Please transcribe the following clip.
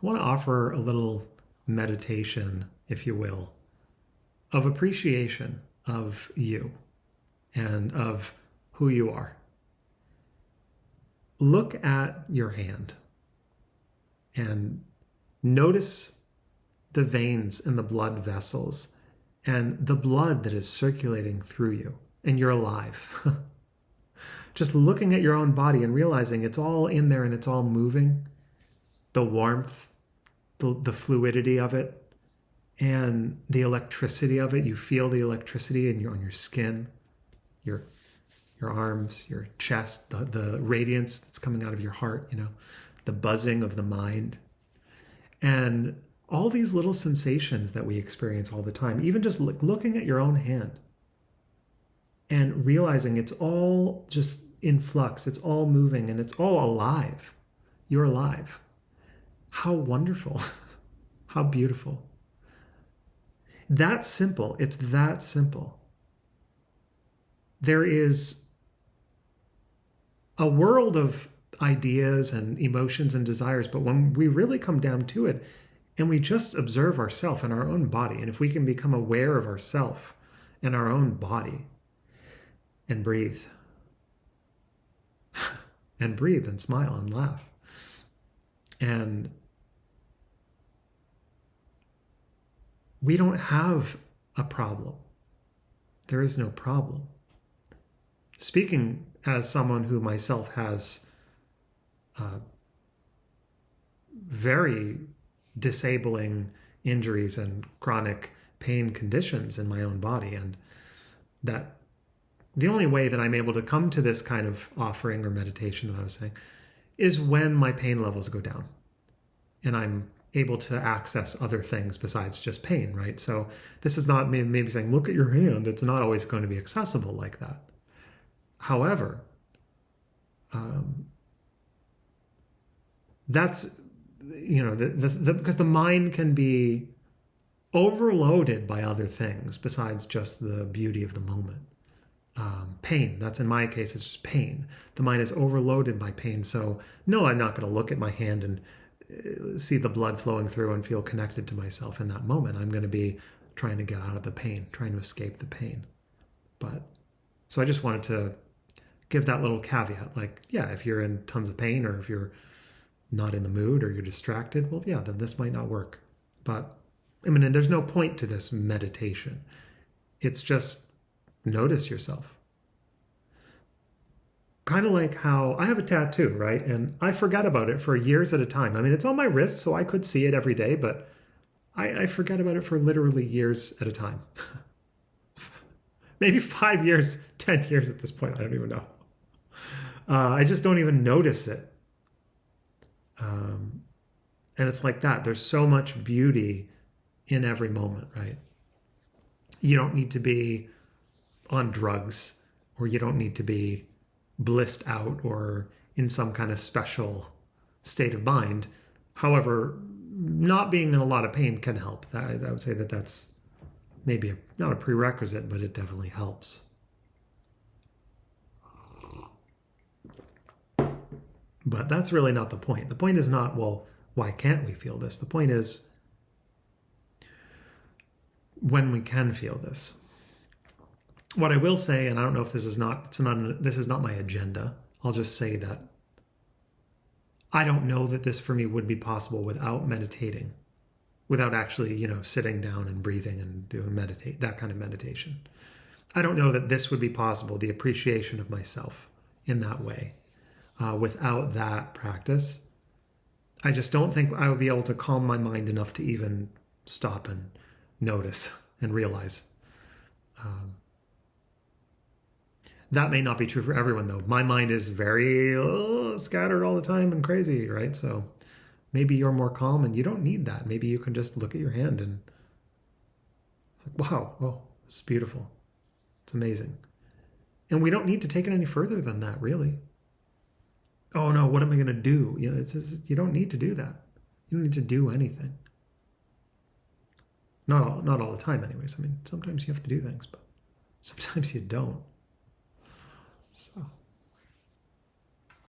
I want to offer a little meditation, if you will, of appreciation of you and of who you are. Look at your hand and notice the veins and the blood vessels and the blood that is circulating through you, and you're alive. Just looking at your own body and realizing it's all in there and it's all moving, the warmth, the fluidity of it, and the electricity of it. You feel the electricity on your skin, your arms, your chest, the radiance that's coming out of your heart, the buzzing of the mind. And all these little sensations that we experience all the time, even just looking at your own hand and realizing it's all just in flux, it's all moving, and it's all alive. You're alive. How wonderful. How beautiful. That's simple. It's that simple. There is a world of ideas and emotions and desires, but when we really come down to it and we just observe ourselves and our own body, and if we can become aware of ourselves and our own body and breathe and breathe and smile and laugh, and we don't have a problem. There is no problem. Speaking as someone who myself has very disabling injuries and chronic pain conditions in my own body, and that the only way that I'm able to come to this kind of offering or meditation that I was saying is when my pain levels go down and I'm able to access other things besides just pain, right? So this is not maybe saying, look at your hand. It's not always going to be accessible like that. However, that's, because the mind can be overloaded by other things besides just the beauty of the moment. Pain, that's in my case, it's just pain. The mind is overloaded by pain. So no, I'm not going to look at my hand and see the blood flowing through and feel connected to myself in that moment. I'm going to be trying to get out of the pain, trying to escape the pain. So I just wanted to give that little caveat. Like, yeah, if you're in tons of pain or if you're not in the mood or you're distracted, well, yeah, then this might not work. But there's no point to this meditation. It's just notice yourself. Kind of like how I have a tattoo, right? And I forgot about it for years at a time. It's on my wrist, so I could see it every day, but I forget about it for literally years at a time. Maybe 5 years, 10 years at this point. I don't even know. I just don't even notice it. And it's like that. There's so much beauty in every moment, right? You don't need to be on drugs, or you don't need to be blissed out or in some kind of special state of mind. However, not being in a lot of pain can help. I would say that that's maybe not a prerequisite, but it definitely helps. But that's really not the point. The point is not, well, why can't we feel this? The point is when we can feel this. What I will say, and I don't know if this is not my agenda. I'll just say that I don't know that this for me would be possible without meditating, without actually, sitting down and breathing and doing that kind of meditation. I don't know that this would be possible, the appreciation of myself in that way, without that practice. I just don't think I would be able to calm my mind enough to even stop and notice and realize. That may not be true for everyone, though. My mind is very scattered all the time and crazy, right? So maybe you're more calm and you don't need that. Maybe you can just look at your hand and it's like, wow, oh, it's beautiful. It's amazing. And we don't need to take it any further than that, really. Oh no, what am I going to do? You don't need to do that. You don't need to do anything. Not all the time, anyways. Sometimes you have to do things, but sometimes you don't. So.